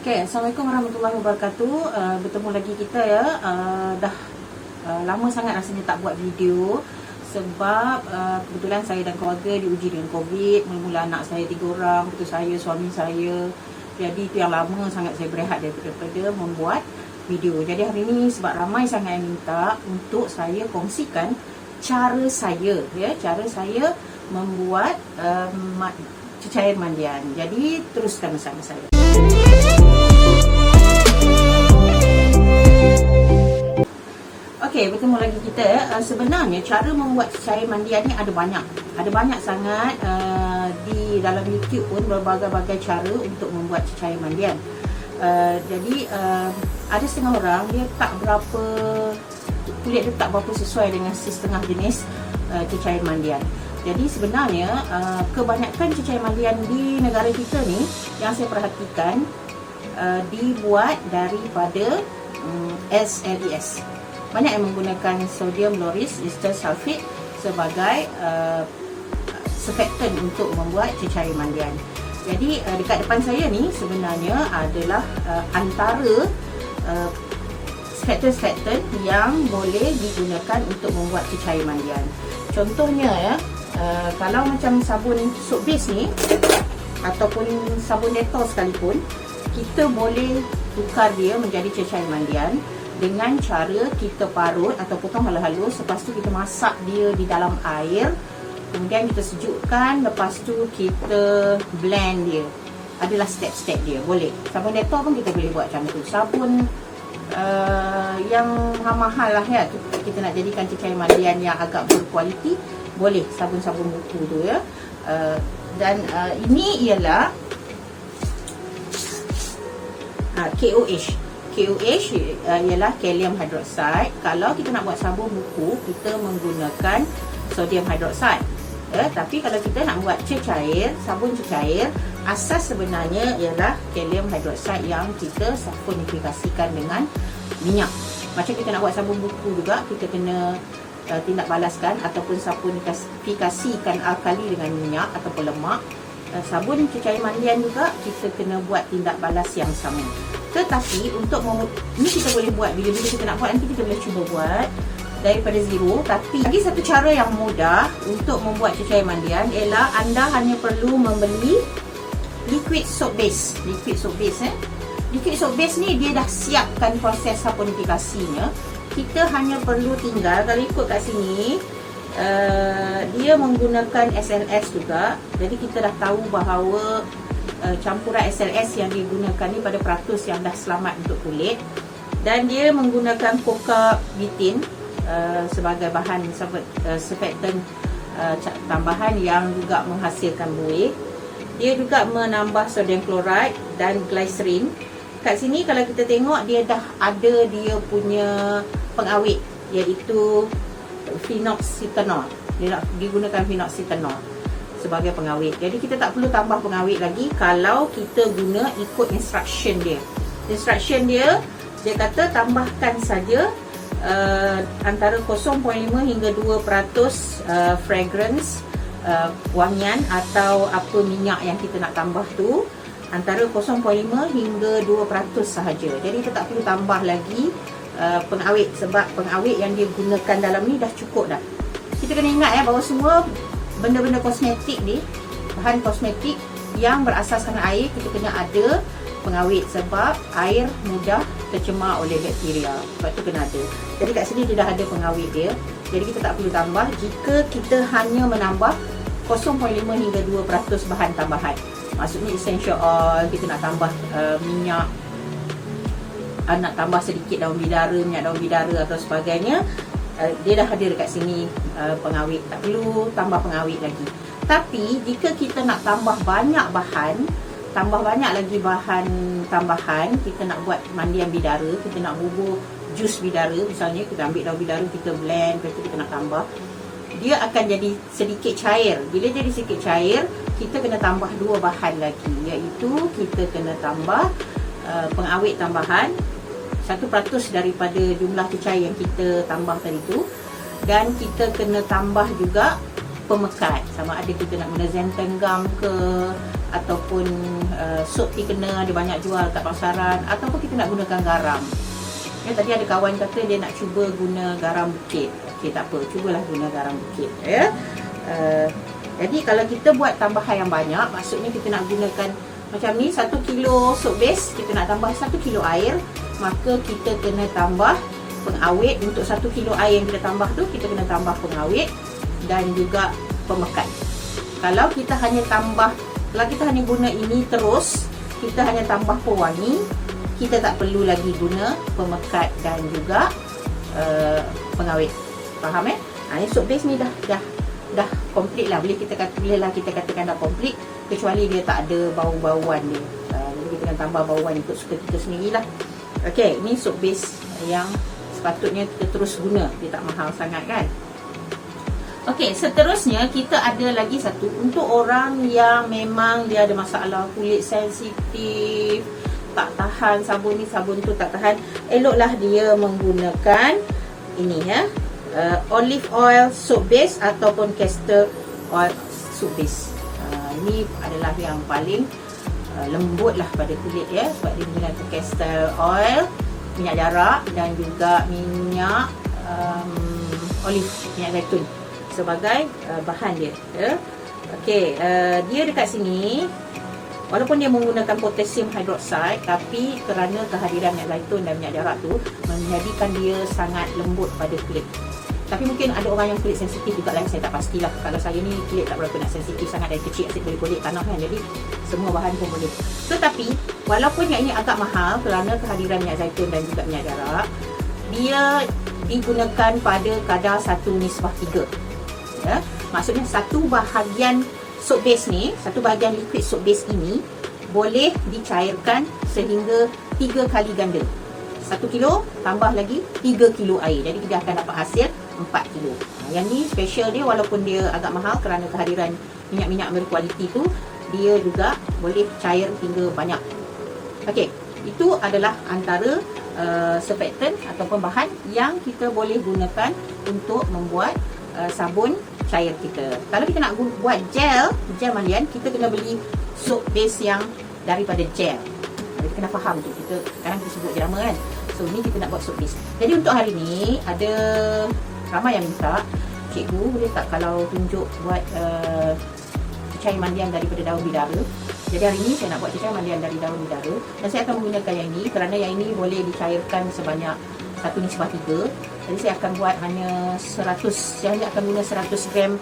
Okay, Assalamualaikum warahmatullahi wabarakatuh. Bertemu lagi kita ya. Dah lama sangat rasanya tak buat video sebab kebetulan saya dan keluarga diuji dengan COVID. Mula-mula anak saya 3 orang, betul saya, suami saya. Jadi itu yang lama sangat saya berehat daripada membuat video. Jadi hari ini sebab ramai sangat yang minta untuk saya kongsikan cara saya membuat cecair mandian. Jadi teruskan bersama saya. Okey, bertemu lagi kita. Sebenarnya cara membuat cecair mandian ni ada banyak sangat. Di dalam YouTube pun berbagai-bagai cara untuk membuat cecair mandian. Jadi ada setengah orang dia tak berapa, kulit dia tak berapa sesuai dengan setengah jenis cecair mandian. Jadi sebenarnya kebanyakan cecair mandian di negara kita ni yang saya perhatikan dibuat daripada SLES. Banyak yang menggunakan sodium lauryl ester sulfate sebagai surfactant untuk membuat cecair mandian. Jadi dekat depan saya ni sebenarnya adalah antara surfactant yang boleh digunakan untuk membuat cecair mandian. Contohnya ya, kalau macam sabun soap base ni ataupun sabun Dettol sekalipun, kita boleh tukar dia menjadi cecair mandian dengan cara kita parut atau potong halus-halus. Lepas tu kita masak dia di dalam air, kemudian kita sejukkan, lepas tu kita blend dia. Adalah step-step dia. Boleh sabun Dettol pun kita boleh buat macam tu. Sabun yang mahal lah ya, kita nak jadikan cecair mandian yang agak berkualiti, boleh sabun-sabun buku tu ya. Dan ini ialah KOH ialah kalium hydroxide. Kalau kita nak buat sabun buku, kita menggunakan sodium hydroxide. Tapi kalau kita nak buat cecair, sabun cecair, asas sebenarnya ialah kalium hydroxide yang kita saponifikasikan dengan minyak. Macam kita nak buat sabun buku juga, kita kena tindak balaskan ataupun saponifikasikan alkali dengan minyak ataupun lemak. Sabun cecair mandian juga kita kena buat tindak balas yang sama. Tetapi untuk ini kita boleh buat, bila-bila kita nak buat nanti kita boleh cuba buat daripada zero. Tapi lagi satu cara yang mudah untuk membuat cecair mandian ialah anda hanya perlu membeli liquid soap base. Liquid soap base ni dia dah siapkan proses saponifikasinya. Kita hanya perlu tinggal, kalau ikut kat sini dia menggunakan SLS juga. Jadi kita dah tahu bahawa campuran SLS yang digunakan ni pada peratus yang dah selamat untuk kulit. Dan dia menggunakan coca bitin sebagai bahan surfactant tambahan yang juga menghasilkan buih. Dia juga menambah sodium chloride dan glycerin. Kat sini kalau kita tengok dia dah ada dia punya pengawet, iaitu phenoxyethanol. Dia nak digunakan phenoxyethanol sebagai pengawet. Jadi kita tak perlu tambah pengawet lagi kalau kita guna ikut instruction dia. Instruction dia kata tambahkan saja antara 0.5 hingga 2% fragrance, wangian atau apa minyak yang kita nak tambah tu, antara 0.5 hingga 2% sahaja. Jadi kita tak perlu tambah lagi pengawet, sebab pengawet yang dia gunakan dalam ni dah cukup dah. Kita kena ingat ya bahawa semua benda-benda kosmetik ni, bahan kosmetik yang berasaskan air, kita kena ada pengawet sebab air mudah tercemar oleh bakteria. Sebab tu kena ada. Jadi kat sini dia dah ada pengawet dia. Jadi kita tak perlu tambah jika kita hanya menambah 0.5 hingga 2% bahan tambahan. Maksudnya essential oil, kita nak tambah minyak, nak tambah sedikit daun bidara, minyak daun bidara atau sebagainya, dia dah ada dekat sini pengawet. Tak perlu tambah pengawet lagi. Tapi jika kita nak tambah banyak lagi bahan tambahan, kita nak buat mandian bidara, kita nak bubur jus bidara misalnya, kita ambil daun bidara, kita blend, lepas tu kita nak tambah, dia akan jadi sedikit cair. Bila jadi sedikit cair, kita kena tambah 2 bahan lagi, iaitu kita kena tambah pengawet tambahan 1% daripada jumlah cecair yang kita tambah tadi tu. Dan kita kena tambah juga pemekat, sama ada kita nak guna xanthan gum ke, ataupun sup thickener dia banyak jual kat pasaran, ataupun kita nak gunakan garam. Ya, tadi ada kawan kata dia nak cuba guna garam bukit. Okey, tak apa, cubalah guna garam bukit ya. Jadi kalau kita buat tambahan yang banyak, maksudnya kita nak gunakan macam ni 1 kilo sup base, kita nak tambah 1 kilo air, maka kita kena tambah pengawet. Untuk 1 kilo air yang kita tambah tu, kita kena tambah pengawet dan juga pemekat. Kalau kita hanya guna ini terus, kita hanya tambah pewangi, kita tak perlu lagi guna pemekat dan juga pengawet. Faham Ini sup base ni dah komplit lah. Boleh kita katakan dah komplit, kecuali dia tak ada bau-bauan dia. Jadi kita akan tambah bauan untuk suka kita sendirilah. Okey, ini sup base yang sepatutnya kita terus guna. Dia tak mahal sangat kan. Okey, seterusnya kita ada lagi satu untuk orang yang memang dia ada masalah kulit sensitif, tak tahan sabun ni sabun tu tak tahan, eloklah dia menggunakan ini olive oil soap base ataupun castor oil soap base. Ini adalah yang paling lembut lah pada kulit ya, sebab dia menggunakan castor oil, minyak jarak dan juga minyak olive, minyak zaitun sebagai bahan dia ya. Okey, dia dekat sini walaupun dia menggunakan potassium hydroxide, tapi kerana kehadiran minyak zaitun dan minyak jarak tu menjadikan dia sangat lembut pada kulit. Tapi mungkin ada orang yang kulit sensitif juga lah, saya tak pastilah. Kalau saya ni kulit tak berapa nak sensitif sangat, dari kecil asyik boleh kulit tanah kan, jadi semua bahan pun boleh. Tetapi walaupun yang ini agak mahal kerana kehadiran minyak zaitun dan juga minyak jarak, dia digunakan pada kadar 1:3 ya. Maksudnya satu bahagian soap base ni, satu bahagian liquid soap base ini boleh dicairkan sehingga 3 kali ganda. 1 kilo tambah lagi 3 kilo air, jadi kita akan dapat hasil 4 kilo. Yang ni special dia, walaupun dia agak mahal kerana kehadiran minyak-minyak berkualiti tu, dia juga boleh cair hingga banyak. Okey, itu adalah antara surfactant ataupun bahan yang kita boleh gunakan untuk membuat sabun cair kita. Kalau kita nak buat gel mandian, kita kena beli soap base yang daripada gel. Kita kena faham tu. Kita sekarang kita sebut jenama kan. So ni kita nak buat soap base. Jadi untuk hari ni ada ramai yang minta, cikgu boleh tak kalau tunjuk buat cecair mandian daripada daun bidara. Jadi hari ni saya nak buat cecair mandian dari daun bidara, dan saya akan menggunakan yang ini kerana yang ini boleh dicairkan sebanyak 1:3. Jadi saya akan buat hanya 100, saya hanya akan guna 100 gram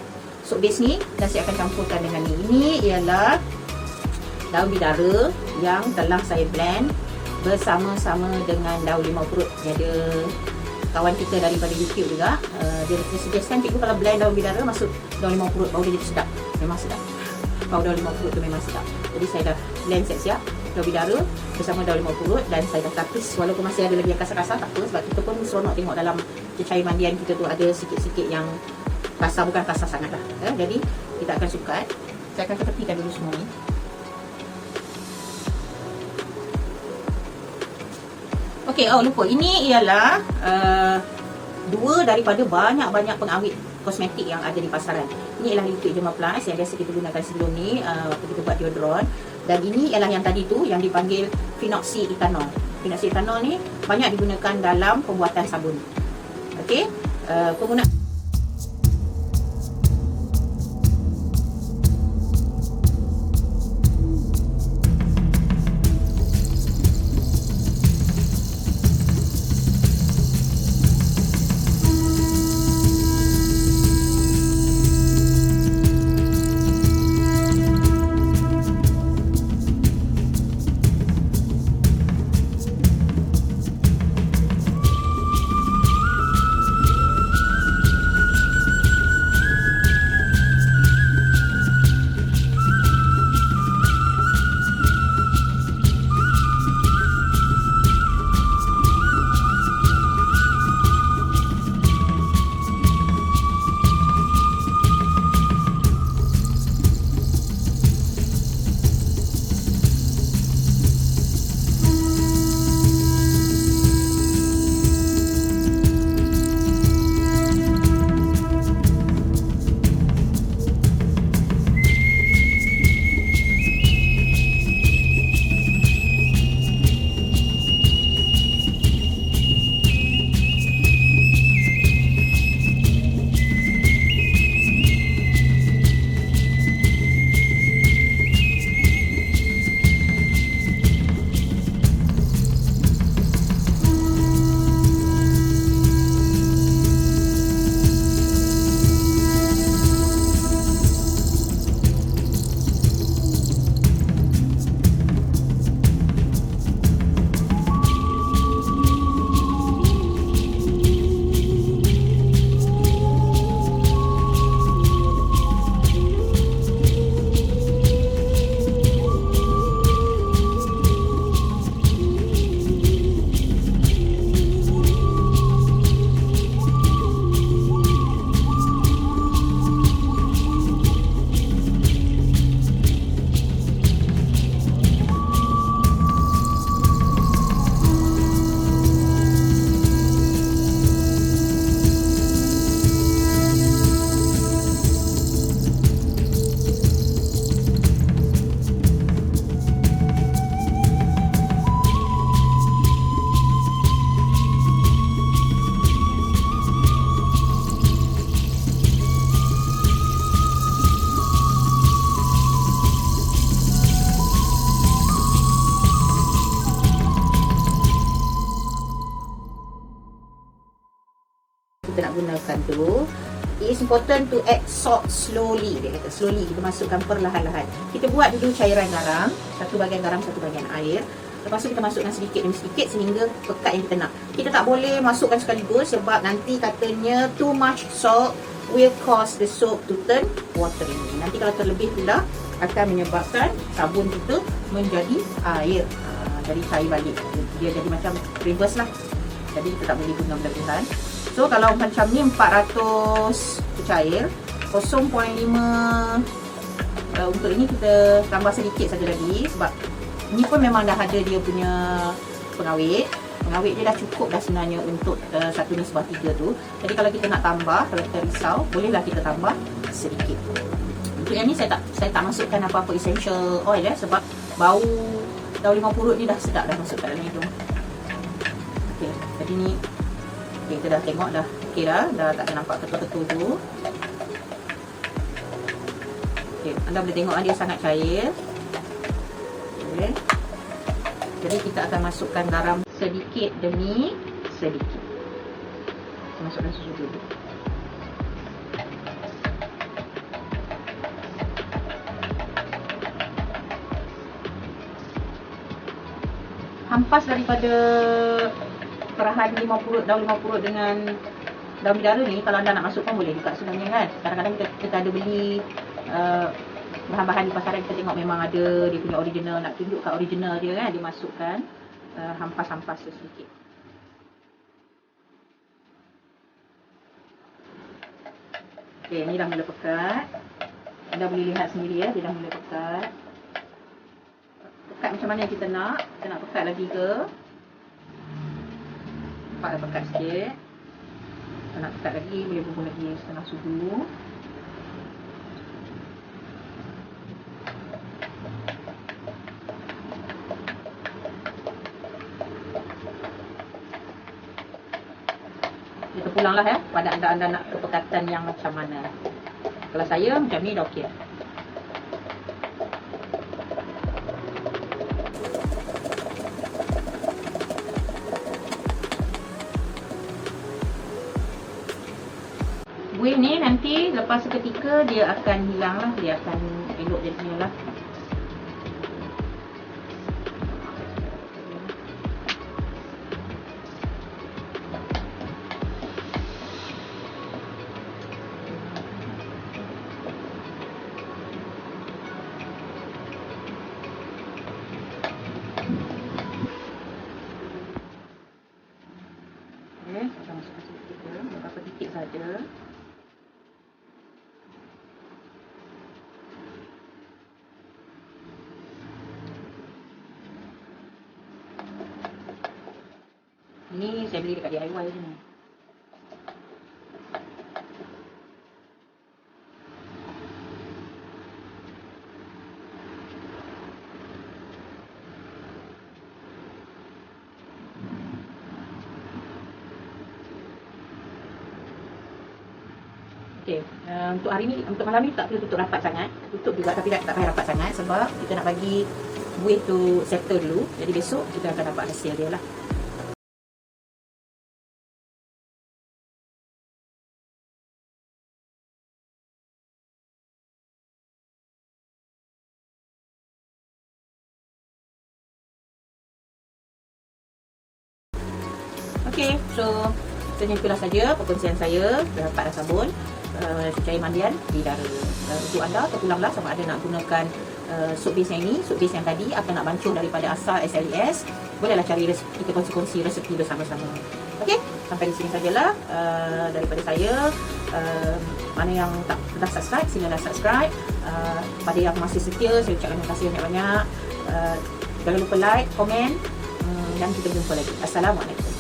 soap base ni, dan saya akan campurkan dengan ni. Ini ialah daun bidara yang telah saya blend bersama-sama dengan daun limau purut. Ni ada kawan kita daripada YouTube juga, dia suggestkan cikgu kalau blend daun bidara masuk daun limau purut, bau dia jadi sedap. Memang sedap, bau daun limau purut tu memang sedap. Jadi saya dah blend siap-siap daun bidara bersama daun limau purut, dan saya dah tapis. Walaupun masih ada lagi yang kasar-kasar, tak apa, sebab kita pun seronok tengok dalam cecair mandian kita tu ada sikit-sikit yang kasar, bukan kasar sangat lah Jadi kita akan sukat. Saya akan ketepikan dulu semua ni. Okey, lupa, ini ialah dua daripada banyak-banyak pengawet kosmetik yang ada di pasaran. Ini ialah liquid Derma Plus yang biasa kita gunakan sebelum ni waktu kita buat deodorant. Dan ini ialah yang tadi tu yang dipanggil phenoxyethanol. Phenoxyethanol ni banyak digunakan dalam pembuatan sabun. Okey, penggunaan gunakan tu, it's important to add salt slowly. Dia kata slowly, kita masukkan perlahan-lahan. Kita buat dulu cairan garam, satu bahagian garam, satu bahagian air. Lepas tu kita masukkan sedikit demi sedikit sehingga pekat yang kita nak. Kita tak boleh masukkan sekaligus sebab nanti katanya too much salt will cause the soap to turn watery. Nanti kalau terlebih pula akan menyebabkan sabun kita menjadi air. Jadi cair balik. Dia jadi macam reverse lah. Jadi kita tak boleh guna berlebihan. So kalau macam ni 400 cair, 0.5 untuk ini kita tambah sedikit saja lagi sebab ni pun memang dah ada dia punya pengawet. Pengawet dia dah cukup dah sebenarnya untuk 1:3 tu. Jadi kalau kita nak tambah, kalau kita risau, bolehlah kita tambah sedikit. Untuk yang ni saya tak masukkan apa-apa essential oil sebab bau daun limau purut ni dah sedap dah masuk kat dalam hidung. Okey, jadi ni okay, kita dah tengok dah okey dah tak ada nampak ketul-ketul tu. Okey, anda boleh tengok dia sangat cair. Okay. Jadi kita akan masukkan garam sedikit demi sedikit. Kita masukkan susu dulu. Hampas daripada perahan daun limau purut dengan daun bidara ni, kalau anda nak masukkan boleh juga sebenarnya kan. Kadang-kadang kita ada beli bahan-bahan di pasaran, kita tengok memang ada dia punya original, nak tunjukkan original dia kan, dimasukkan hampas-hampas sedikit. Okey, ni dah mula pekat. Anda boleh lihat sendiri dia dah mula pekat. Pekat macam mana yang kita nak pekat lagi ke? Nampak dah pekat sikit. Kalau nak pekat lagi, boleh bumbung lagi setengah sudu. Kita pulanglah pada anda nak kepekatan yang macam mana. Kalau saya macam ni dah okey. Buih ni nanti lepas seketika dia akan hilang lah, dia akan elok jadinya lah. Okay, kita masukkan sedikit je, beberapa titik saja. Ini saya beli dekat DIY je ni. Okey, untuk hari ni, untuk malam ni tak perlu tutup rapat sangat. Tutup juga tapi tak payah rapat sangat sebab kita nak bagi buih tu settle dulu. Jadi besok kita akan dapat hasil dia lah. Okey, so macam itulah saja perkongsian saya terhadap sabun cair mandian bidara. Untuk anda terpulanglah sama ada nak gunakan soap base yang ini, soap base yang tadi atau nak bancuh daripada asal SLES, bolehlah cari resepi, kita kongsi resepi bersama-sama. Okey, sampai di sini sajalah daripada saya. Mana yang tak dah subscribe, silalah subscribe. Pada yang masih setia, saya ucapkan terima kasih banyak-banyak. Jangan lupa like, komen, dan kita jumpa lagi. Assalamualaikum.